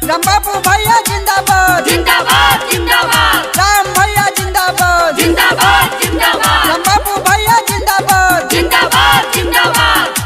राम बाबू भैया जिंदाबाद जिंदाबाद जिंदाबाद राम भैया जिंदाबाद जिंदाबाद जिंदाबाद राम बाबू भैया जिंदाबाद जिंदाबाद जिंदाबाद।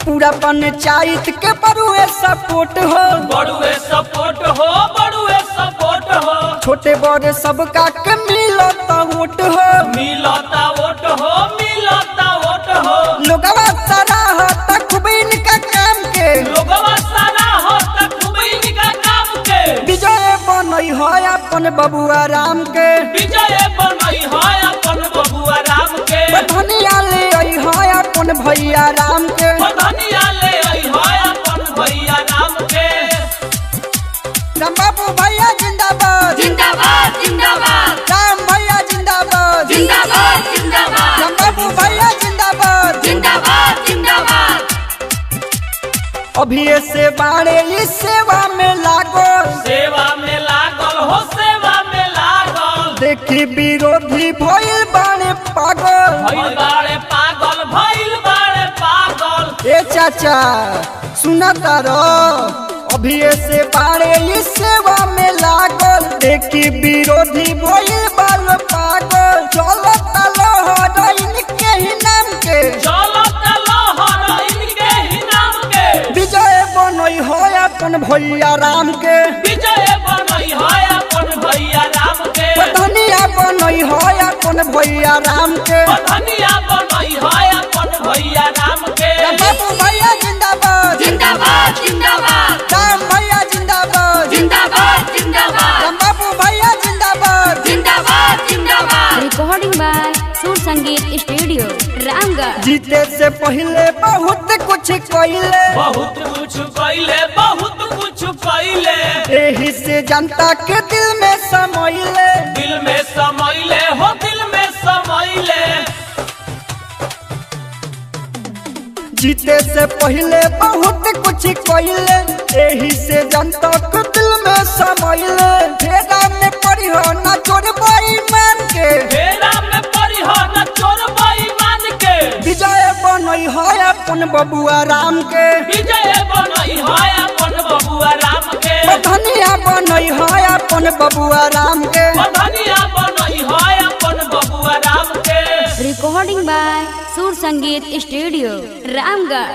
पूरा पंचायत के बड़ुए सपोर्ट हो बड़ुए सपोर्ट हो बड़ुए सपोर्ट हो छोटे बड़े सबका के मिलता वोट हो मिलता वोट हो मिलता वोट हो लोगवा सराहता खूब इनका काम के लोगवा सारा हो तक खूब इनका काम के विजय बनई हो अपन बबुआ राम के विजय बनई है अपन बबुआ राम के धनिया ले आई हो अपन भैया राम के धनिया ले आई है अपन भैया राम के राम बाबू भैया जिंदाबाद जिंदाबाद जिंदाबाद राम भैया जिंदाबाद जिंदाबाद जिंदाबाद राम बाबू भैया जिंदाबाद जिंदाबाद जिंदाबाद। अभी से बाड़े इस सेवा में लागो सेवा में लागल हो सेवा में लागल देखी विरोधी भइल बाड़े पागल भइल बाड़े पागल भइल बाड़े पागल ए चाचा सुना तारो अभी से बाड़े इस सेवा में लागल देखी विरोधी भइल बाल पागल चलो तलो हो इनके ही नाम के चलो चलो हर इनके ही नाम के विजय बनई हो अपन भैया राम के विजय बनई है अपन भैया राम के धनिया बनई हो अपन भैया राम के धनिया बनई है अपन भैया राम के राम बाबू भैया जिंदाबाद जिंदाबाद जिंदाबाद राम भैया जिंदाबाद जिंदाबाद जिंदाबाद राम बाबू भैया जिंदाबाद जिंदाबाद जिंदाबाद। रिकॉर्डिंग बाय सुर संगीत स्टूडियो रामगढ़। जीते से पहले बहुत कुछ कइले बहुत कुछ कैले बहुत कुछ कैले एही से जनता के दिल में समइले दिल में समैले हो दिल में समैले जीते से पहले बहुत कुछ कइले एही से जनता के दिल में समइले फेरा में पड़ी हो ना चोर बेईमान के फेरा में पड़ी हो न चोर बेईमान के विजय बनई हो अपन बबुआ राम के विजय बनई है अपन बबुआ राम के धनिया बनई हो अपन बबुआ राम के धनिया बनई है अपन बबुआ राम के रिकॉर्डिंग बाय सुर संगीत स्टूडियो रामगढ़।